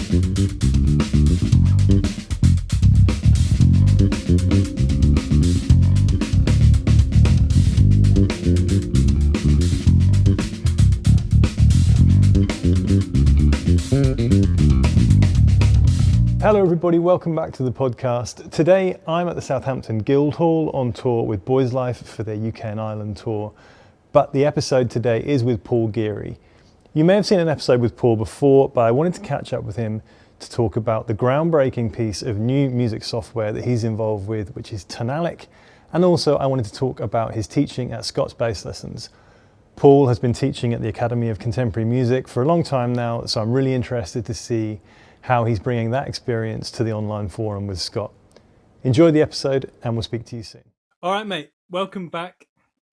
Hello everybody, welcome back to the podcast. Today I'm at the Southampton Guildhall on tour with Boys Life for their UK and Ireland tour, but the episode today is with Paul Geary. You may have seen an episode with Paul before, but I wanted to catch up with him to talk about the groundbreaking piece of new music software that he's involved with, which is Tonalic, and also I wanted to talk about his teaching at Scott's Bass Lessons. Paul has been teaching at the Academy of Contemporary Music for a long time now, so I'm really interested to see how he's bringing that experience to the online forum with Scott. Enjoy the episode and we'll speak to you soon. All right, mate, welcome back.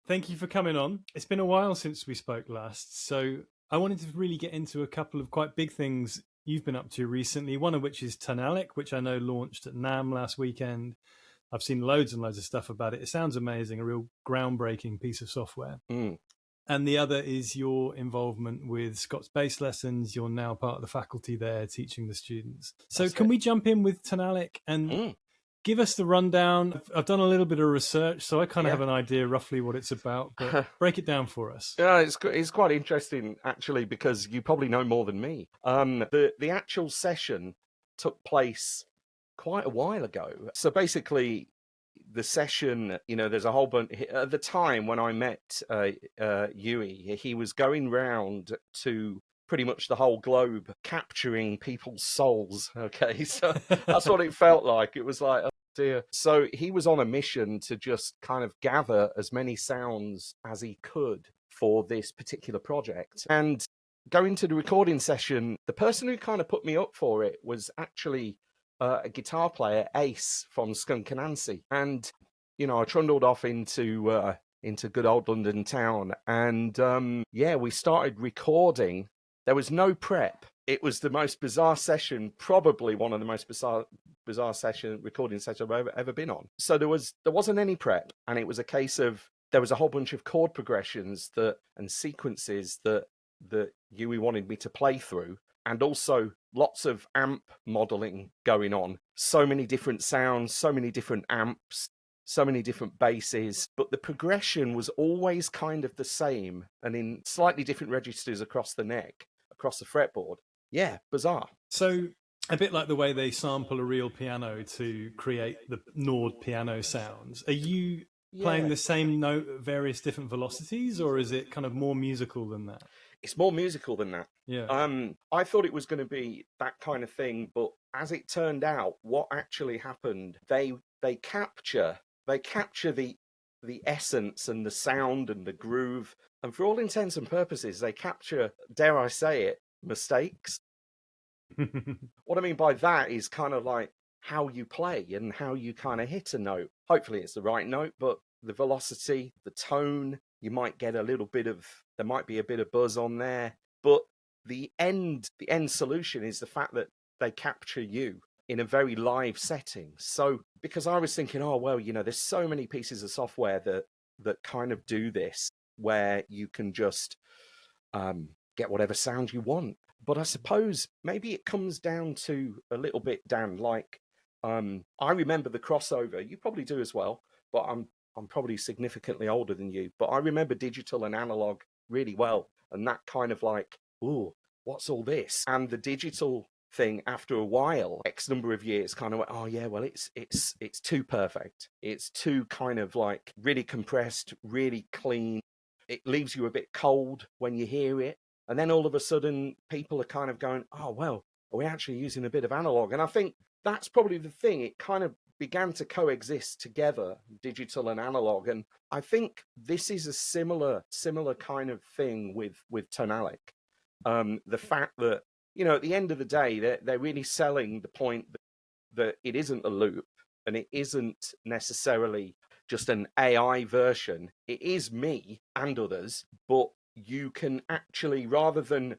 Thank you for coming on. It's been a while since we spoke last, so I wanted to really get into a couple of quite big things you've been up to recently, one of which is Tonalic, which I know launched at NAMM last weekend. I've seen loads and loads of stuff about it. It sounds amazing, a real groundbreaking piece of software. And the other is your involvement with Scott's Bass Lessons. You're now part of the faculty there teaching the students. So can we jump in with Tonalic and give us the rundown? I've done a little bit of research, so I kind of have an idea roughly what it's about, but break it down for us. Yeah, it's quite interesting, actually, because you probably know more than me. The actual session took place quite a while ago. So basically, the session, there's a whole bunch. At the time when I met Yui, he was going round to pretty much the whole globe, capturing people's souls. Okay, so that's what it felt like. It was like, oh dear. So he was on a mission to just kind of gather as many sounds as he could for this particular project. And going to the recording session, the person who kind of put me up for it was actually a guitar player, Ace from Skunk Anansie. And, I trundled off into good old London town. And, we started recording. There was no prep. It was the most bizarre session, probably one of the most bizarre recording sessions I've ever been on. So there wasn't any prep. And it was a case of, there was a whole bunch of chord progressions and sequences that Yui wanted me to play through. And also lots of amp modeling going on. So many different sounds, so many different amps, so many different basses. But the progression was always kind of the same and in slightly different registers across the neck, across the fretboard. Yeah, bizarre. So a bit like the way they sample a real piano to create the gnawed piano sounds. Are you playing the same note at various different velocities, or is it kind of more musical than that? It's more musical than that. Yeah. I thought it was going to be that kind of thing, but as it turned out, what actually happened, they capture the essence and the sound and the groove, and for all intents and purposes, they capture, dare I say it, mistakes. What I mean by that is kind of like how you play and how you kind of hit a note. Hopefully it's the right note, but the velocity, the tone, you might get there might be a bit of buzz on there, but the end solution is the fact that they capture you in a very live setting. So, because I was thinking, there's so many pieces of software that kind of do this, where you can just get whatever sound you want. But I suppose maybe it comes down to a little bit down, like, I remember the crossover. You probably do as well, but I'm probably significantly older than you, but I remember digital and analog really well. And that kind of like, ooh, what's all this? And the digital thing, after a while, X number of years, kind of went, oh yeah, well, it's too perfect. It's too kind of like really compressed, really clean. It leaves you a bit cold when you hear it. And then all of a sudden, people are kind of going, oh, well, are we actually using a bit of analog? And I think that's probably the thing. It kind of began to coexist together, digital and analog. And I think this is a similar kind of thing with Tonalic. The fact that, at the end of the day, they're really selling the point that it isn't a loop and it isn't necessarily just an AI version. It is me and others, but you can actually, rather than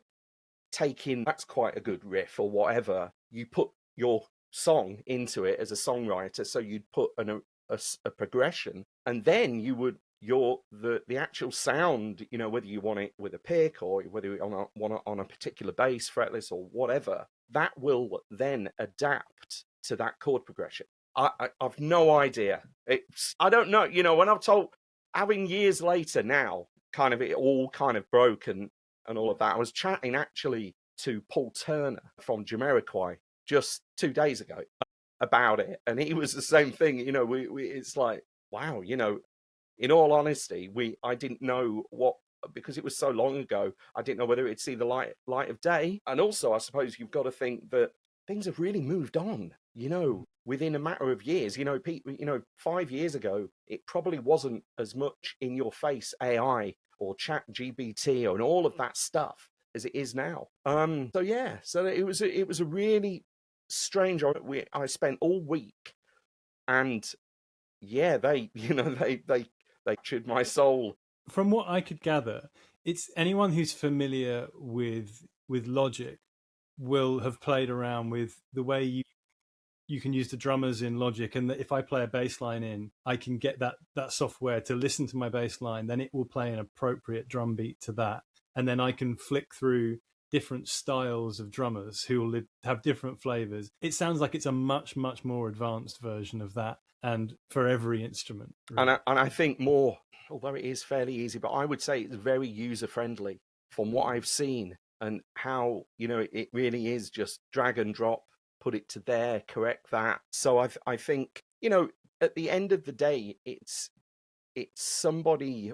taking, that's quite a good riff or whatever, you put your song into it as a songwriter. So you'd put a progression, and then you would the actual sound, whether you want it with a pick or whether you want it on a particular bass fretless or whatever, that will then adapt to that chord progression. I've no idea. I don't know. When I've told, having years later now, kind of it all kind of broke and all of that. I was chatting actually to Paul Turner from Jamiroquai just 2 days ago about it, and he was the same thing. It's like, wow. In all honesty, I didn't know what, because it was so long ago. I didn't know whether it'd see the light of day. And also, I suppose you've got to think that things have really moved on. Within a matter of years. 5 years ago, it probably wasn't as much in your face AI or chat GBT and all of that stuff as it is now. So it was a really strange. I spent all week, and yeah, they captured my soul. From what I could gather, it's anyone who's familiar with Logic will have played around with the way you can use the drummers in Logic, and that if I play a bass line in, I can get that software to listen to my bass line, then it will play an appropriate drum beat to that, and then I can flick through different styles of drummers who will have different flavors. It sounds like it's a much, much more advanced version of that, and for every instrument. Really. And I think more, although it is fairly easy, but I would say it's very user friendly from what I've seen, and how it really is just drag and drop, put it to there, correct that. So I think at the end of the day, it's somebody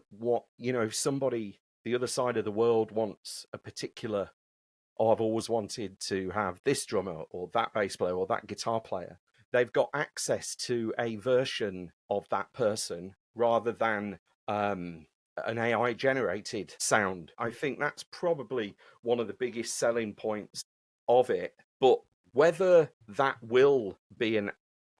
somebody the other side of the world wants a particular. Oh, I've always wanted to have this drummer or that bass player or that guitar player. They've got access to a version of that person rather than an AI generated sound. I think that's probably one of the biggest selling points of it. But whether that will be an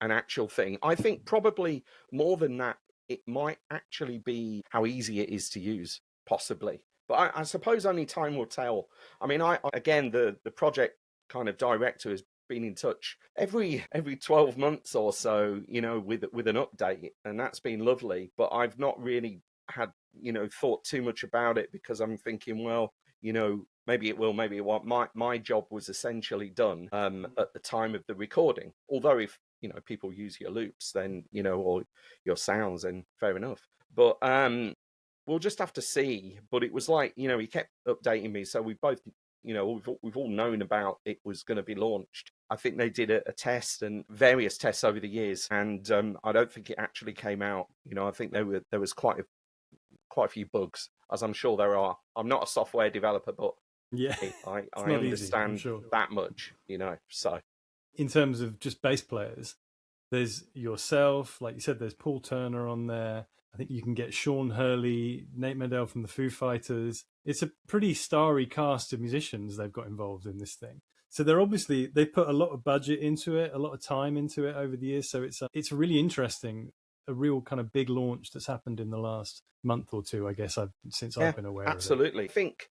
actual thing, I think probably more than that, it might actually be how easy it is to use, possibly. But I suppose only time will tell. I mean, again, the project kind of director has been in touch every 12 months or so, with an update, and that's been lovely. But I've not really had, thought too much about it, because I'm thinking, well, maybe it will, maybe it won't. My job was essentially done at the time of the recording. Although if people use your loops, then or your sounds, then fair enough. But we'll just have to see. But it was like, he kept updating me, so we both, we've all known about it was going to be launched. I think they did a test and various tests over the years, and I don't think it actually came out. I think there was quite a few bugs, as I'm sure there are. I'm not a software developer, but yeah, I understand that much, So in terms of just bass players, there's yourself, like you said, there's Paul Turner on there. I think you can get Sean Hurley, Nate Mendel from the Foo Fighters. It's a pretty starry cast of musicians they've got involved in this thing. So they put a lot of budget into it, a lot of time into it over the years. So it's really interesting, a real kind of big launch that's happened in the last month or two, I guess, since I've been aware absolutely. of it. I think,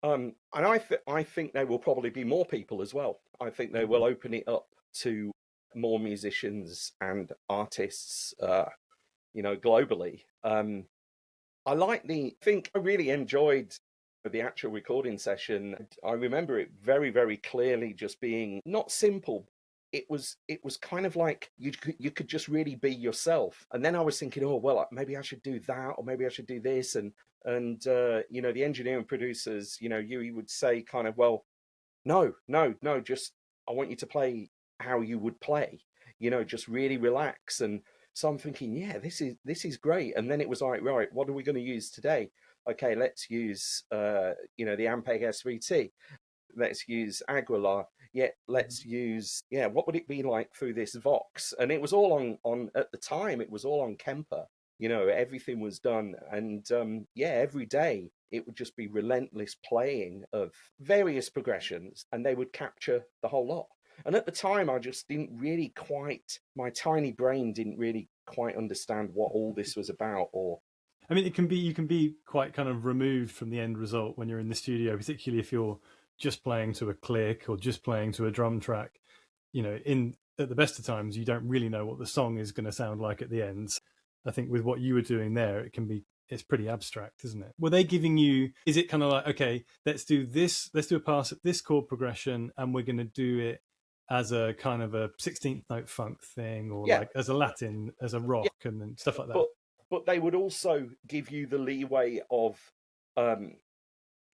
and I think there will probably be more people as well. I think they will open it up to more musicians and artists, globally. I think I really enjoyed the actual recording session. I remember it very, very clearly just being not simple. It was kind of like you could just really be yourself. And then I was thinking, oh well, maybe I should do that, or maybe I should do this. And the engineer and producers, you would say kind of, well, no, just I want you to play how you would play. Just really relax. And so I'm thinking, yeah, this is great. And then it was like, right, what are we going to use today? Okay, let's use the Ampeg SVT. Let's use Aguilar. Yeah, let's use what would it be like through this Vox? And it was all on at the time, it was all on Kemper. Everything was done. And every day it would just be relentless playing of various progressions, and they would capture the whole lot. And at the time, I just didn't really my tiny brain didn't really quite understand what all this was about. Or, I mean, you can be quite kind of removed from the end result when you're in the studio, particularly if you're just playing to a click or just playing to a drum track. At the best of times, you don't really know what the song is going to sound like at the end. I think with what you were doing there, it can be it's pretty abstract, isn't it? Were they giving you, is it kind of like, okay, let's do a pass at this chord progression, and we're going to do it as a kind of a 16th note funk thing, or Yeah, like as a Latin, as a rock, and then stuff like that? but they would also give you the leeway of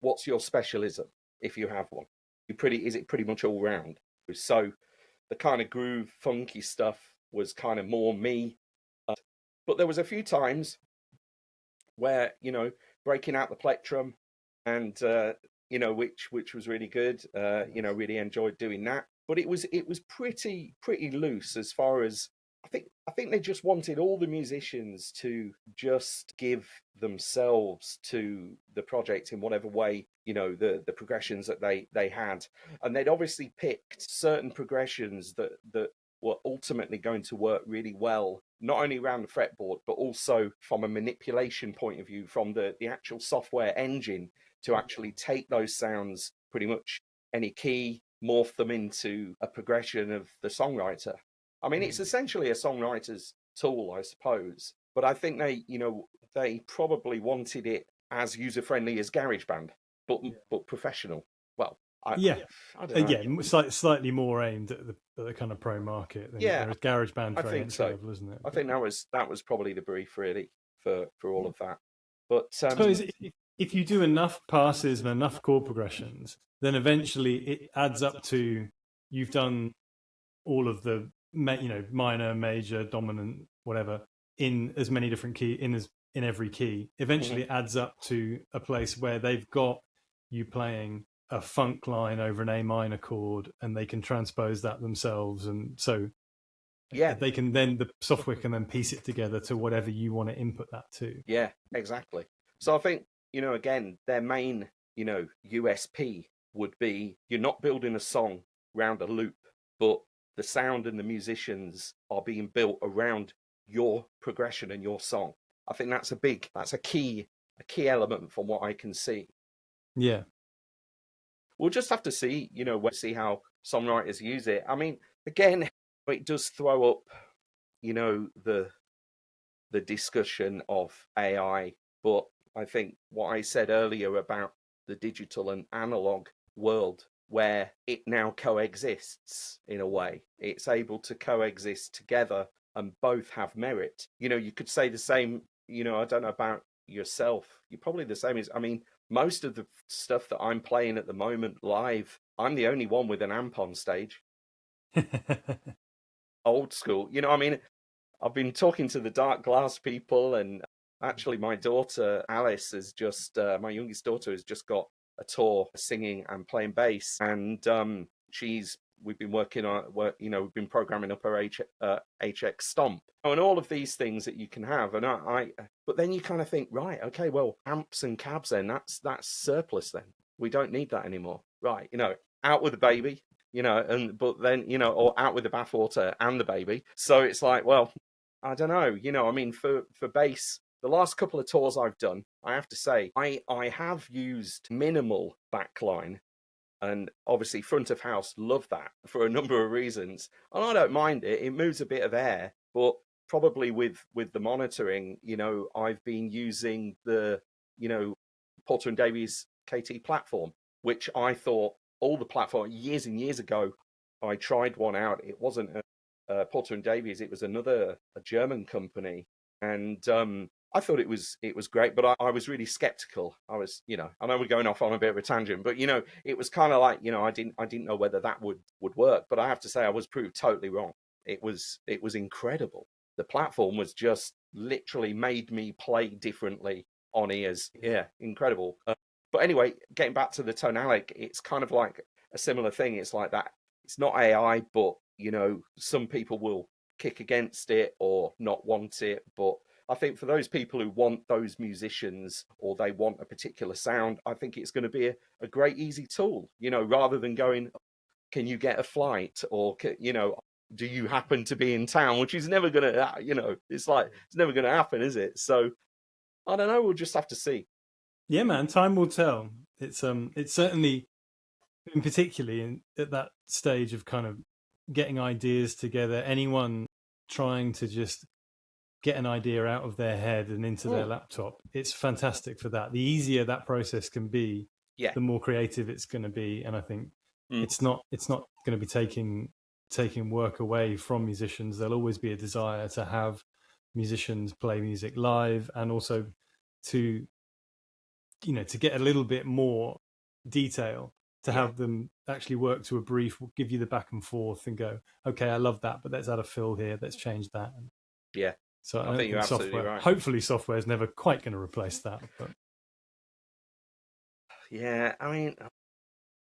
what's your specialism, if you have one. Is it pretty much all round? So the kind of groove funky stuff was kind of more me, but there was a few times where, breaking out the plectrum, and which was really good. Really enjoyed doing that. But it was pretty loose as far as, I think they just wanted all the musicians to just give themselves to the project in whatever way, the progressions that they had. And they'd obviously picked certain progressions that were ultimately going to work really well, not only around the fretboard, but also from a manipulation point of view, from the actual software engine, to actually take those sounds, pretty much any key, morph them into a progression of the songwriter. I mean, it's essentially a songwriter's tool, I suppose. But I think they probably wanted it as user-friendly as GarageBand, but professional. Well, I don't know. Slightly more aimed at the kind of pro market than there is GarageBand for entry level, isn't it? I think that was probably the brief, really, for all of that. But I suppose if you do enough passes and enough chord progressions, then eventually it adds up to, you've done all of the minor, major, dominant, whatever, in as many different in every key. Eventually it adds up to a place where they've got you playing a funk line over an A minor chord, and they can transpose that themselves, and so they can then, the software can then piece it together to whatever you want to input that to. Yeah, exactly. So I think, again, their main, USP would be, you're not building a song round a loop, but the sound and the musicians are being built around your progression and your song. I think that's a key element from what I can see. Yeah. We'll just have to see, see how songwriters use it. I mean, again, it does throw up, the discussion of AI, but I think what I said earlier about the digital and analog world, where it now coexists in a way, it's able to coexist together and both have merit. You could say the same, I don't know about yourself, you're probably the same as, I mean, most of the stuff that I'm playing at the moment live, I'm the only one with an amp on stage. Old school, I mean, I've been talking to the Dark Glass people, and actually my daughter Alice my youngest daughter has just got a tour singing and playing bass, and we've been working on we've been programming up her HX Stomp, and all of these things that you can have, and but then you kind of think, right, okay, well, amps and cabs, then that's surplus, then we don't need that anymore, right? Out with the baby. But then, or out with the bathwater and the baby. So it's like, well, I don't know, I mean, for bass, the last couple of tours I've done, I have to say, I have used minimal backline, and obviously front of house, love that for a number of reasons. And I don't mind it. It moves a bit of air, but probably with the monitoring, I've been using the, Porter and Davies KT platform, which I thought all the platform years and years ago, I tried one out. It wasn't Porter and Davies. It was a German company, and I thought it was great, but I was really skeptical. I was, I know we're going off on a bit of a tangent, but it was kind of like, I didn't know whether that would work. But I have to say, I was proved totally wrong. It was incredible. The platform was just literally made me play differently on ears. Yeah, incredible. But anyway, getting back to the Tonalic, it's kind of like a similar thing. It's like that. It's not AI, but some people will kick against it or not want it. But I think for those people who want those musicians, or they want a particular sound, I think it's going to be a great, easy tool, rather than going, can you get a flight, or, do you happen to be in town, which is never going to, it's like, it's never going to happen, is it? So I don't know. We'll just have to see. Yeah, man, time will tell. It's certainly, in particularly at that stage of kind of getting ideas together, anyone trying to just get an idea out of their head and into their laptop. It's fantastic for that. The easier that process can be, the more creative it's going to be. And I think it's not going to be taking work away from musicians. There'll always be a desire to have musicians play music live, and also to get a little bit more detail, to have them actually work to a brief, give you the back and forth and go, okay, I love that, but let's add a fill here, let's change that. Yeah. So I think you're absolutely software, right. hopefully software is never quite going to replace that. But yeah, I mean,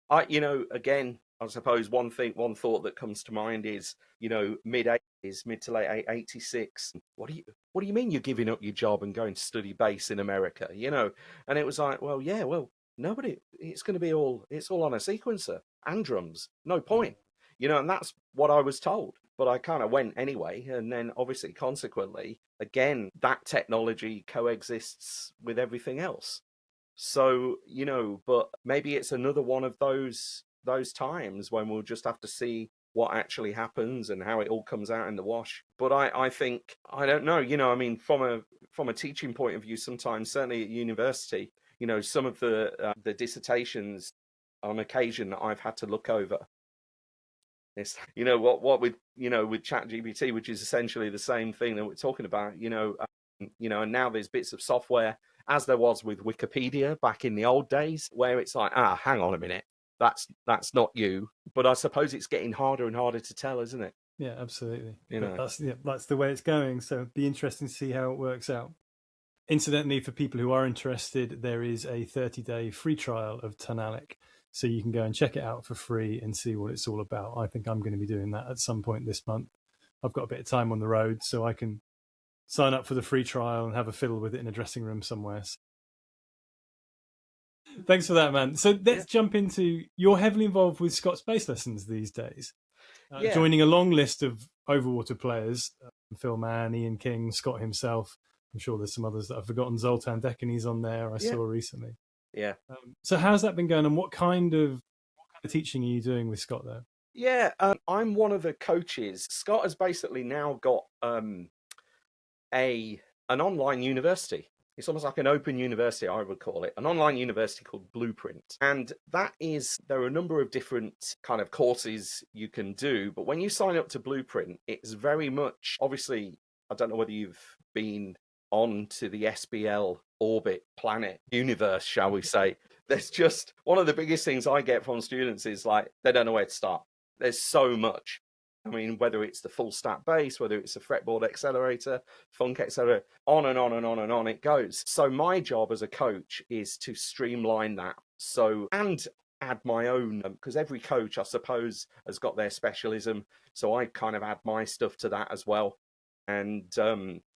again, I suppose one thought that comes to mind is, mid to late 86. What do you mean you're giving up your job and going to study bass in America? And it was like, well, nobody, it's all on a sequencer and drums. No point. And that's what I was told. But I kind of went anyway. And then obviously, consequently, again, that technology coexists with everything else. So, but maybe it's another one of those times when we'll just have to see what actually happens and how it all comes out in the wash. But I think, I don't know, I mean, from a teaching point of view, sometimes, certainly at university, some of the dissertations on occasion that I've had to look over, it's, what with, with ChatGPT, which is essentially the same thing that we're talking about, and now there's bits of software, as there was with Wikipedia back in the old days, where it's like, hang on a minute, that's not you. But I suppose it's getting harder and harder to tell, isn't it? Yeah, absolutely. That's the way it's going. So it'd be interesting to see how it works out. Incidentally, for people who are interested, there is a 30-day free trial of Tonalic. So you can go and check it out for free and see what it's all about. I think I'm going to be doing that at some point this month. I've got a bit of time on the road, so I can sign up for the free trial and have a fiddle with it in a dressing room somewhere. Thanks for that, man. So let's jump into, you're heavily involved with Scott's bass lessons these days, joining a long list of Overwater players, Phil Mann, Ian King, Scott himself. I'm sure there's some others that I've forgotten. Zoltan Dekani's on there, I saw recently. Yeah. So how's that been going, and what kind of teaching are you doing with Scott there? Yeah, I'm one of the coaches. Scott has basically now got an online university. It's almost like an open university, I would call it, an online university called Blueprint. And there are a number of different kind of courses you can do. But when you sign up to Blueprint, it's very much, obviously, I don't know whether you've been on to the SBL orbit planet universe, shall we say. There's just, one of the biggest things I get from students is like, they don't know where to start. There's so much. I mean, whether it's the full stack bass, whether it's a fretboard accelerator, funk accelerator, on and on and on and on it goes. So my job as a coach is to streamline that. And add my own, because every coach, I suppose, has got their specialism. So I kind of add my stuff to that as well. And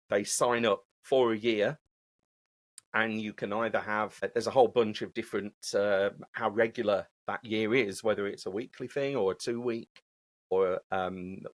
they sign up for a year. And you can either there's a whole bunch of different, how regular that year is, whether it's a weekly thing or a 2-week or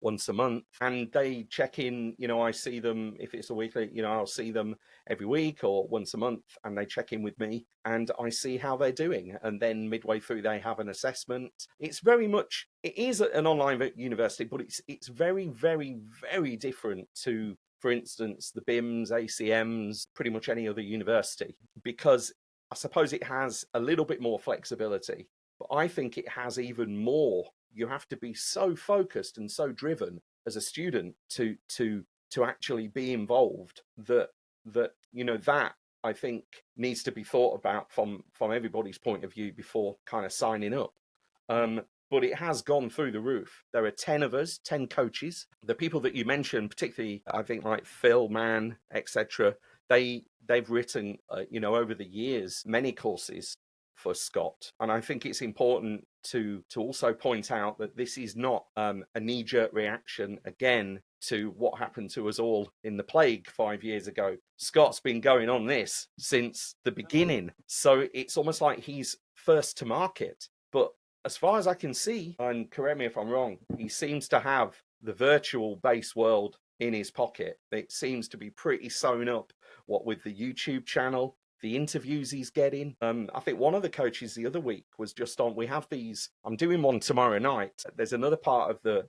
once a month. And they check in, I see them, if it's a weekly, I'll see them every week or once a month, and they check in with me and I see how they're doing. And then midway through, they have an assessment. It's very much, it is an online university, but it's very, very, very different to, for instance, the BIMS, ACMs, pretty much any other university, because I suppose it has a little bit more flexibility, but I think it has even more. You have to be so focused and so driven as a student to actually be involved that I think needs to be thought about from everybody's point of view before kind of signing up. But it has gone through the roof. There are 10 of us, 10 coaches. The people that you mentioned, particularly, I think, like Phil Mann, etc., they've written, over the years, many courses for Scott. And I think it's important to also point out that this is not a knee-jerk reaction, again, to what happened to us all in the plague 5 years ago. Scott's been going on this since the beginning. So it's almost like he's first to market. But as far as I can see, and correct me if I'm wrong, he seems to have the virtual bass world in his pocket. It seems to be pretty sewn up, what with the YouTube channel, the interviews he's getting. I think one of the coaches the other week was just on, we have these, I'm doing one tomorrow night. There's another part of the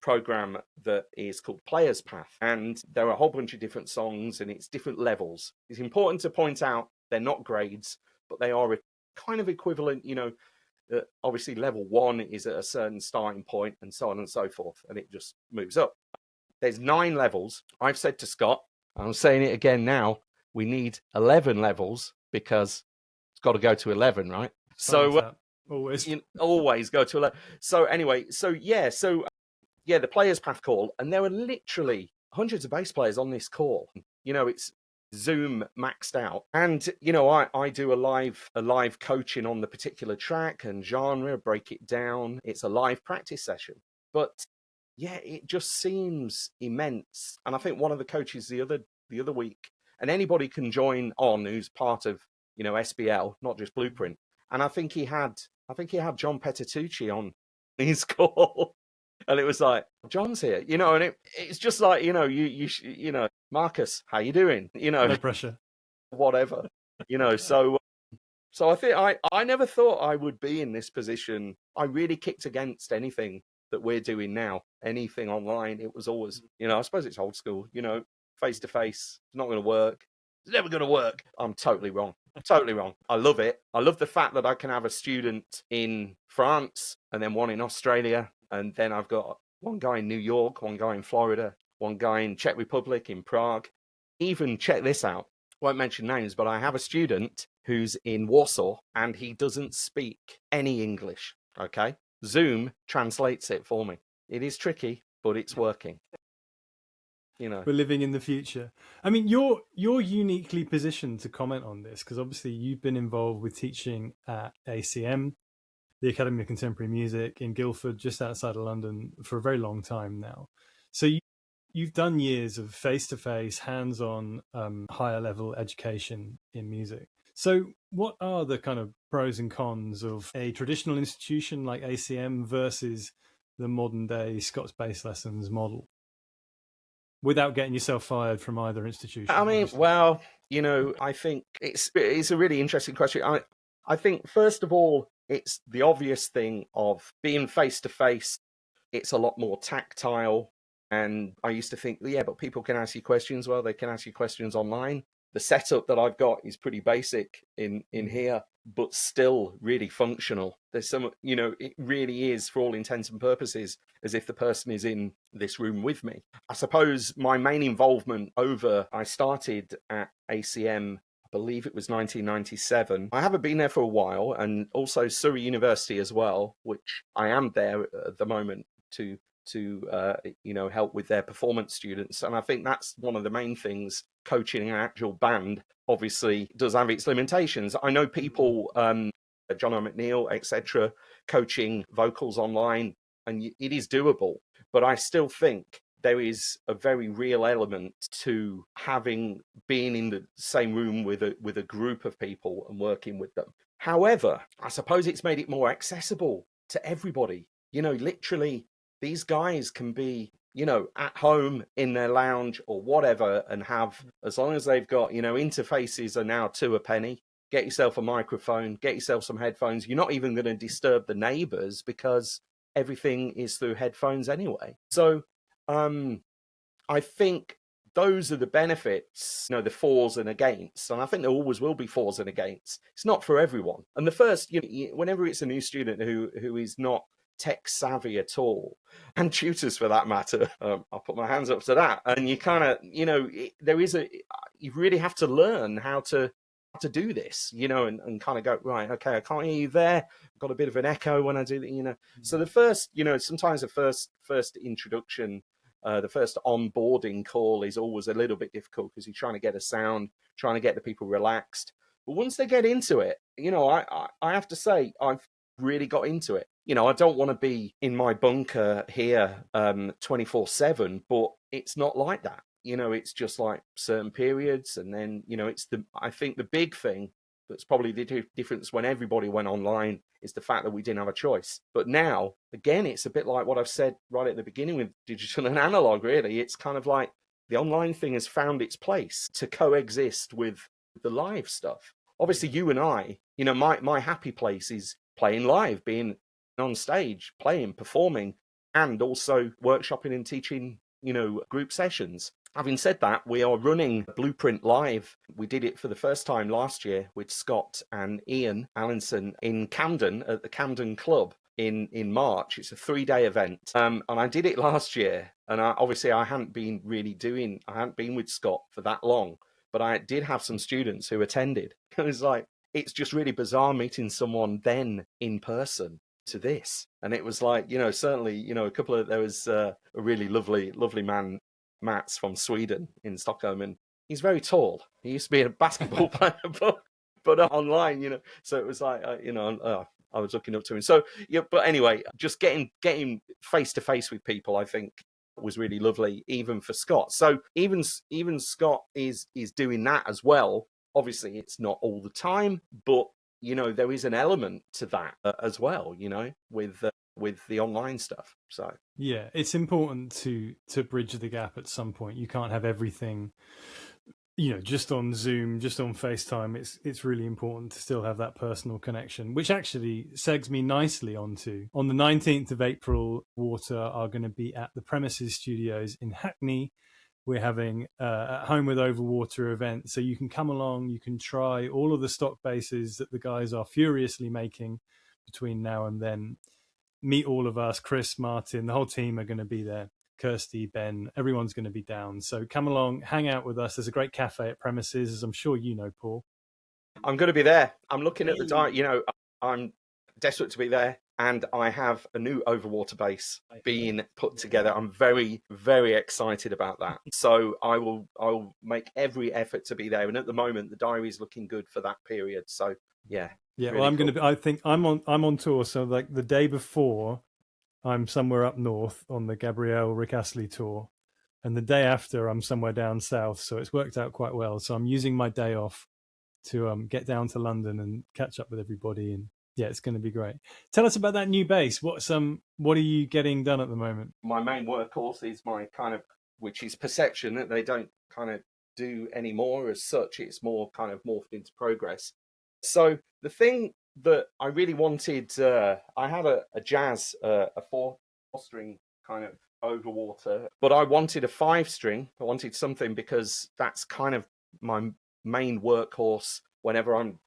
program that is called Player's Path, and there are a whole bunch of different songs and it's different levels. It's important to point out they're not grades, but they are a kind of equivalent, obviously level 1 is at a certain starting point and so on and so forth, and it just moves up. There's 9 levels. I've said to Scott, I'm saying it again now, we need 11 levels because it's got to go to 11, right? So always go to 11. So anyway, the Players Path call, and there were literally hundreds of bass players on this call. It's Zoom maxed out, and I do a live coaching on the particular track and genre, break it down. It's a live practice session, but yeah, it just seems immense. And I think one of the coaches the other week, and anybody can join on who's part of SBL, not just Blueprint. And I think he had John Petitucci on his call. And it was like, John's here, and it's just like, you Marcus, how you doing? No pressure. Whatever, so I think I never thought I would be in this position. I really kicked against anything that we're doing now, anything online. It was always, I suppose it's old school, face to face, it's not going to work. It's never going to work. I'm totally wrong. Totally wrong. I love it. I love the fact that I can have a student in France and then one in Australia. And then I've got one guy in New York, one guy in Florida, one guy in Czech Republic, in Prague. Even check this out. Won't mention names, but I have a student who's in Warsaw and he doesn't speak any English. Okay. Zoom translates it for me. It is tricky, but it's working. We're living in the future. I mean, you're uniquely positioned to comment on this because obviously you've been involved with teaching at ACM, the Academy of Contemporary Music in Guildford, just outside of London, for a very long time now. So you've done years of face-to-face, hands-on, higher level education in music. So what are the kind of pros and cons of a traditional institution like ACM versus the modern day Scots Bass Lessons model? Without getting yourself fired from either institution. I mean, obviously. Well, I think it's a really interesting question. I think, first of all, it's the obvious thing of being face-to-face. It's a lot more tactile. And I used to think, yeah, but people can ask you questions. Well, they can ask you questions online. The setup that I've got is pretty basic in here, but still really functional. There's some, it really is, for all intents and purposes, as if the person is in this room with me. I suppose my main involvement I started at ACM, I believe it was 1997. I haven't been there for a while, and also Surrey University as well, which I am there at the moment to help with their performance students. And I think that's one of the main things. Coaching an actual band obviously does have its limitations. I know people, John O'McNeil, etc., coaching vocals online, and it is doable. But I still think there is a very real element to being in the same room with a group of people and working with them. However, I suppose it's made it more accessible to everybody. Literally, these guys can be, at home in their lounge or whatever, and have, as long as they've got, interfaces are now $2 a penny. Get yourself a microphone, get yourself some headphones. You're not even going to disturb the neighbors because everything is through headphones anyway. So I think those are the benefits, the fors and against. And I think there always will be fors and against. It's not for everyone. And the first, whenever it's a new student who is not tech savvy at all, and tutors for that matter, I'll put my hands up to that. And you kind of, you really have to learn how to do this, and kind of go, right, okay, I can't hear you there. I've got a bit of an echo when I do that, So the first, sometimes the first introduction, the first onboarding call is always a little bit difficult because you're trying to get a sound, trying to get the people relaxed. But once they get into it, I have to say, I've really got into it. I don't want to be in my bunker here 24/7, but it's not like that. It's just like certain periods. And then, I think the big thing that's probably the difference when everybody went online is the fact that we didn't have a choice. But now, again, it's a bit like what I've said right at the beginning with digital and analog, really. It's kind of like the online thing has found its place to coexist with the live stuff. Obviously, you and I, my happy place is playing live, being on stage, playing, performing, and also workshopping and teaching, group sessions. Having said that, we are running Blueprint Live. We did it for the first time last year with Scott and Ian Allinson in Camden at the Camden Club in March. It's a 3-day event. And I did it last year. And I hadn't been with Scott for that long, but I did have some students who attended. It was like, it's just really bizarre meeting someone then in person to this. And it was like, certainly, there was a really lovely man, Mats from Sweden in Stockholm, and he's very tall. He used to be a basketball player, but online, so it was like, I was looking up to him. So, yeah, but anyway, just getting face to face with people, I think, was really lovely, even for Scott. So even Scott is doing that as well. Obviously, it's not all the time, but there is an element to that as well. With the online stuff. So yeah, it's important to bridge the gap at some point. You can't have everything, just on Zoom, just on FaceTime. It's really important to still have that personal connection, which actually segs me nicely on the 19th of April. Water are going to be at the Premises Studios in Hackney. We're having At Home with Overwater event, so you can come along, you can try all of the stock basses that the guys are furiously making between now and then. Meet all of us, Chris, Martin, the whole team are going to be there. Kirsty, Ben, everyone's going to be down. So come along, hang out with us. There's a great cafe at Premises, as I'm sure you know, Paul. I'm going to be there. I'm looking at the diet. I'm desperate to be there. And I have a new Overwater bass being put together. I'm very, very excited about that. So I will make every effort to be there. And at the moment, the diary is looking good for that period. So yeah. Yeah, really well, I think I'm on tour. So like the day before, I'm somewhere up north on the Gabrielle Rick Astley tour. And the day after, I'm somewhere down south. So it's worked out quite well. So I'm using my day off to get down to London and catch up with everybody. And yeah, it's going to be great. Tell us about that new bass. What are you getting done at the moment? My main workhorse is which is Perception, that they don't kind of do anymore as such. It's more kind of morphed into Progress. So the thing that I really wanted, I had a jazz, a 4-string kind of Overwater, but I wanted a 5-string. I wanted something because that's kind of my main workhorse whenever I'm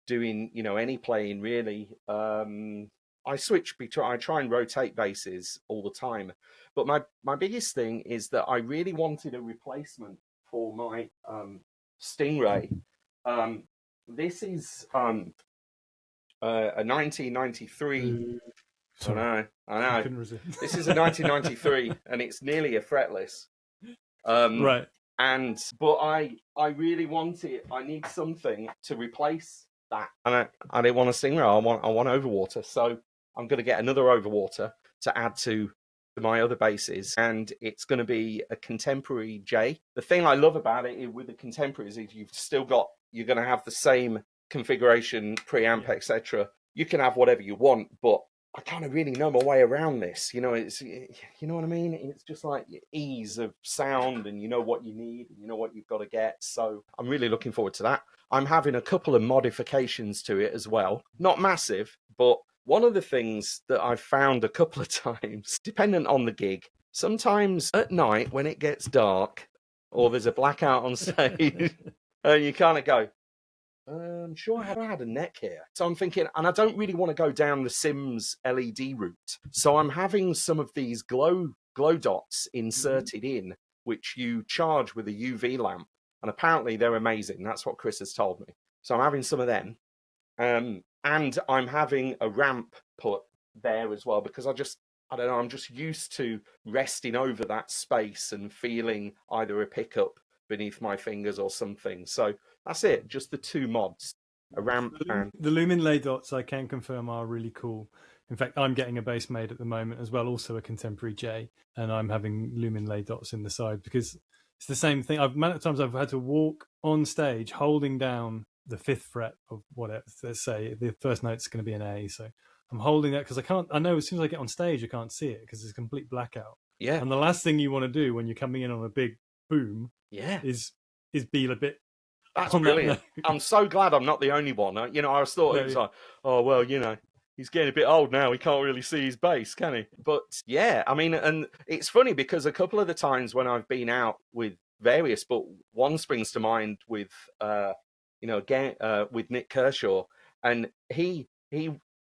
doing, any playing really. I try and rotate basses all the time, but my biggest thing is that I really wanted a replacement for my Stingray. This is a 1993. Sorry. I know. This is a 1993, and it's nearly a fretless. Right. But I really want it. I need something to replace that, and I didn't want a Stingray. I want Overwater. So I'm going to get another Overwater to add to my other basses, and it's going to be a contemporary J. The thing I love about it with the contemporaries is you're going to have the same configuration, preamp, etc. You can have whatever you want, but I kind of really know my way around this. It's, you know what I mean? It's just like ease of sound, and you know what you need, and you know what you've got to get. So I'm really looking forward to that. I'm having a couple of modifications to it as well. Not massive, but one of the things that I've found a couple of times, dependent on the gig, sometimes at night when it gets dark or there's a blackout on stage, and you kind of go, I'm sure I had a neck here. So I'm thinking, and I don't really want to go down the Sims LED route. So I'm having some of these glow dots inserted in, which you charge with a UV lamp. And apparently they're amazing. That's what Chris has told me. So I'm having some of them. And I'm having a ramp put there as well, because I don't know, I'm just used to resting over that space and feeling either a pickup beneath my fingers or something. So that's it, just the 2 mods, a ramp and... The Lumen lay dots, I can confirm, are really cool. In fact, I'm getting a bass made at the moment as well, also a contemporary J, and I'm having Lumen lay dots in the side because it's the same thing. Amount of times I've had to walk on stage holding down the 5th fret of whatever, let's say the first note's going to be an A, so I'm holding that because I know as soon as I get on stage I can't see it because it's a complete blackout. Yeah. And the last thing you want to do when you're coming in on a big boom is be a bit... That's brilliant. I'm so glad I'm not the only one. I was thought it was like, oh, well, he's getting a bit old now. He can't really see his bass, can he? But yeah, I mean, and it's funny because a couple of the times when I've been out with various, but one springs to mind with, again, with Nick Kershaw, and he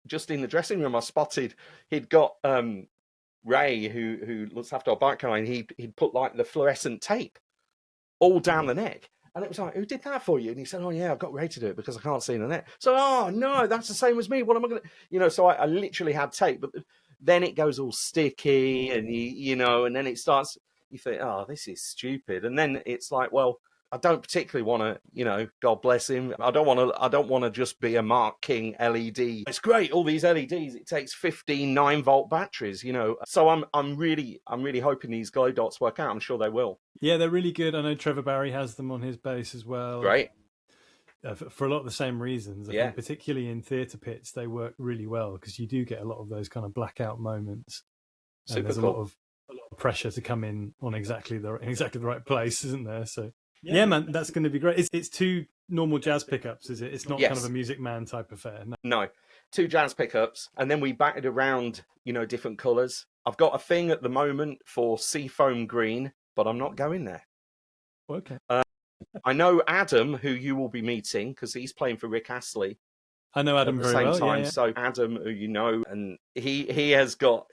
just in the dressing room, I spotted he'd got Ray, who looks after our bike line, he'd put like the fluorescent tape all down the neck. And it was like, who did that for you? And he said, oh, yeah, I've got Ray to do it because I can't see in the net. So, oh, no, that's the same as me. What am I going to, so I literally had tape. But then it goes all sticky and, and then it starts, you think, oh, this is stupid. And then it's like, well, I don't particularly want to, God bless him. I don't want to just be a Mark King LED. It's great, all these LEDs. It takes 15 9-volt batteries, So I'm really hoping these glow dots work out. I'm sure they will. Yeah, they're really good. I know Trevor Barry has them on his bass as well. Great. For a lot of the same reasons. I think particularly in theatre pits, they work really well because you do get a lot of those kind of blackout moments. And there's a lot of pressure to come in on exactly the right place, isn't there? So yeah, man, that's going to be great. It's 2 normal jazz pickups, is it? It's not kind of a Music Man type affair. No, 2 jazz pickups, and then we batted around, different colours. I've got a thing at the moment for seafoam green, but I'm not going there. Okay. I know Adam, who you will be meeting, because he's playing for Rick Astley. I know Adam very well. Time. Yeah. So Adam, who you know, and he's got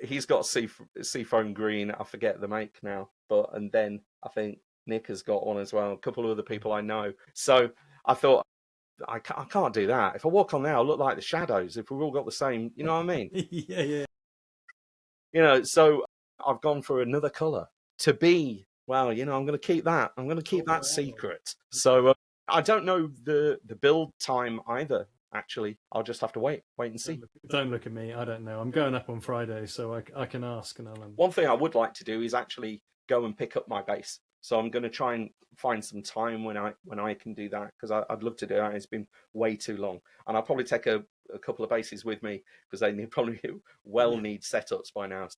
seafoam green. I forget the make now, and then I think Nick has got one as well. A couple of other people I know. So I thought I can't do that. If I walk on there, I'll look like the Shadows. If we've all got the same, you know what I mean? Yeah. So I've gone for another colour to be. Well, I'm going to keep that. I'm going to keep that secret. So I don't know the build time either. Actually, I'll just have to wait and see. Don't look at me. I don't know. I'm going up on Friday, so I can ask. And One thing I would like to do is actually go and pick up my bass. So I'm going to try and find some time when I can do that, because I'd love to do that. It's been way too long, and I'll probably take a couple of basses with me because they probably need setups by now.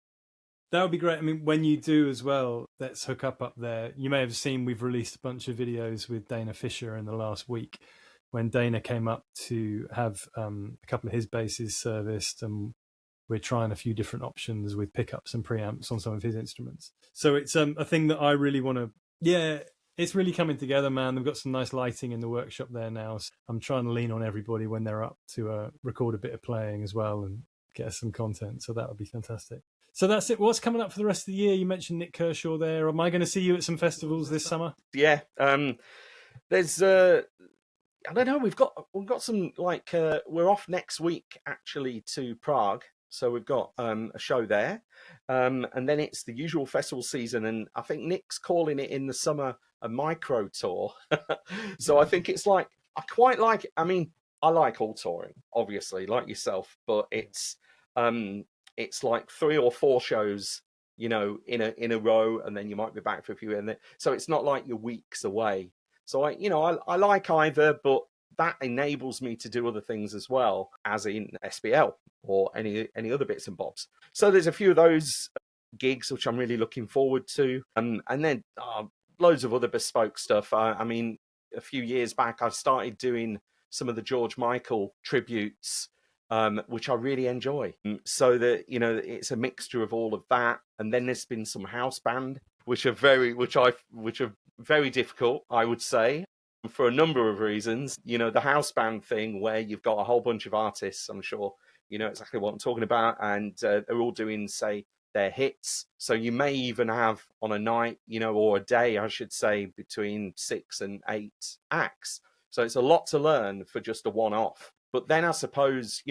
That would be great. I mean, when you do as well, let's hook up there. You may have seen we've released a bunch of videos with Dana Fisher in the last week when Dana came up to have a couple of his basses serviced, and we're trying a few different options with pickups and preamps on some of his instruments. So it's a thing that I really want to, it's really coming together, man. They've got some nice lighting in the workshop there now. So I'm trying to lean on everybody when they're up to record a bit of playing as well and get us some content. So that would be fantastic. So that's it. What's coming up for the rest of the year? You mentioned Nick Kershaw there. Am I going to see you at some festivals this summer? Yeah. There's I don't know. We've got some we're off next week actually to Prague, so we've got a show there, and then it's the usual festival season, and I think Nick's calling it in the summer a micro tour. So I think it's I quite like it. I mean, I like all touring, obviously, like yourself, but it's like 3 or 4 shows, in a row, and then you might be back for a few, and then, so it's not like you're weeks away. So I like either, but that enables me to do other things as well, as in SBL or any other bits and bobs. So there's a few of those gigs which I'm really looking forward to, and then loads of other bespoke stuff. I mean, a few years back, I started doing some of the George Michael tributes, which I really enjoy. So that it's a mixture of all of that, and then there's been some house band, which are very difficult, I would say, for a number of reasons. The house band thing, where you've got a whole bunch of artists, I'm sure you know exactly what I'm talking about, and they're all doing, say, their hits. So you may even have on a night, or a day, I should say, between 6 and 8 acts. So it's a lot to learn for just a one-off. But then I suppose,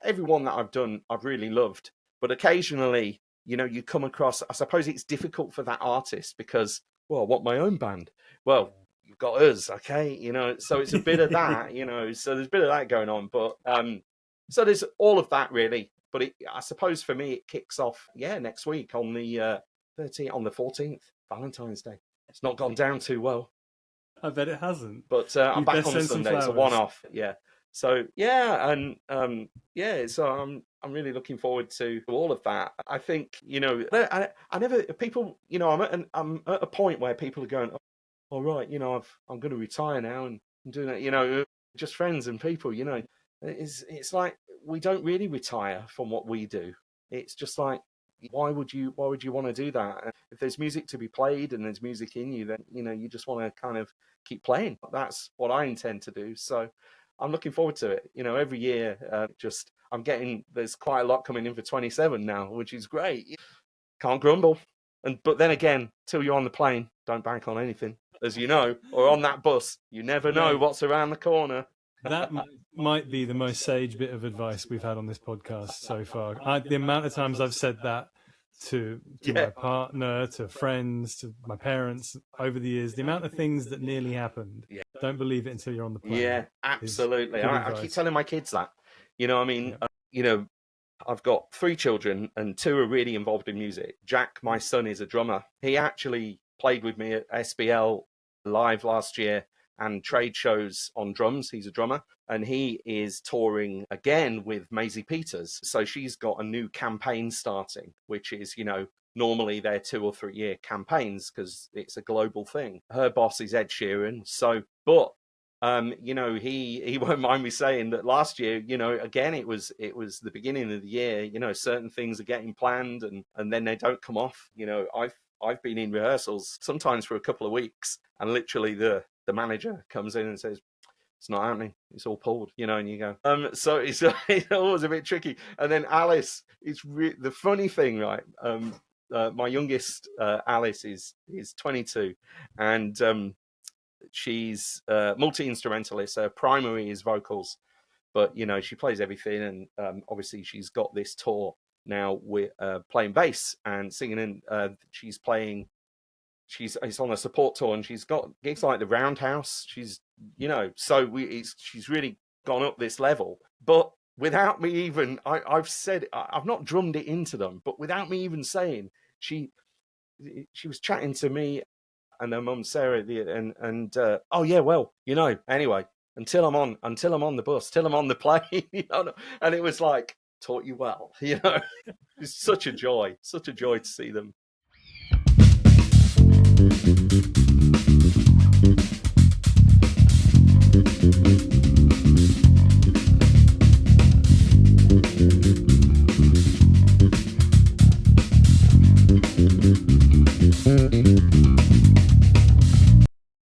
everyone that I've done, I've really loved. But occasionally, you come across, I suppose it's difficult for that artist because, well, I want my own band. Well, you've got us, okay? So it's a bit of that, so there's a bit of that going on. But so there's all of that, really. But I suppose for me, it kicks off, next week on the 14th, Valentine's Day. It's not gone down too well. I bet it hasn't. But I'm back on Sunday. It's a one-off, yeah. So and so I'm really looking forward to all of that. I think I never people I'm at a point where people are going, all right, I'm going to retire now and I'm doing it. Just friends and people. It's like we don't really retire from what we do. It's just like, why would you want to do that? If there's music to be played and there's music in you, then you just want to kind of keep playing. That's what I intend to do. So I'm looking forward to it. Every year, there's quite a lot coming in for 27 now, which is great. Can't grumble. But then again, till you're on the plane, don't bank on anything, as you know, or on that bus. You never know what's around the corner. That might be the most sage bit of advice we've had on this podcast so far. The amount of times I've said that to my partner, to friends, to my parents over the years, the amount of things that nearly happened. Yeah. Don't believe it until you're on the plane. Yeah, absolutely. I keep telling my kids that. I've got 3 children and 2 are really involved in music. Jack, my son, is a drummer. He actually played with me at SBL Live last year and trade shows on drums. He's a drummer, and he is touring again with Maisie Peters. So she's got a new campaign starting, which is, normally they're 2 or 3 year campaigns because it's a global thing. Her boss is Ed Sheeran. He won't mind me saying that last year, again, it was the beginning of the year, certain things are getting planned and then they don't come off. I've been in rehearsals sometimes for a couple of weeks, and literally the manager comes in and says, it's not happening, it's all pulled, and you go, so it's always a bit tricky. And then Alice, the funny thing, right? My youngest, Alice, is 22, and she's multi-instrumentalist. Her primary is vocals, but she plays everything, and obviously she's got this tour now with playing bass and singing, and she's on a support tour, and she's got gigs like the Roundhouse. She's she's really gone up this level, but without me even, I've said, I've not drummed it into them, but without me even saying, she was chatting to me and her mum Sarah, anyway, until I'm on the bus, till I'm on the plane, and it was like, taught you well, it's such a joy to see them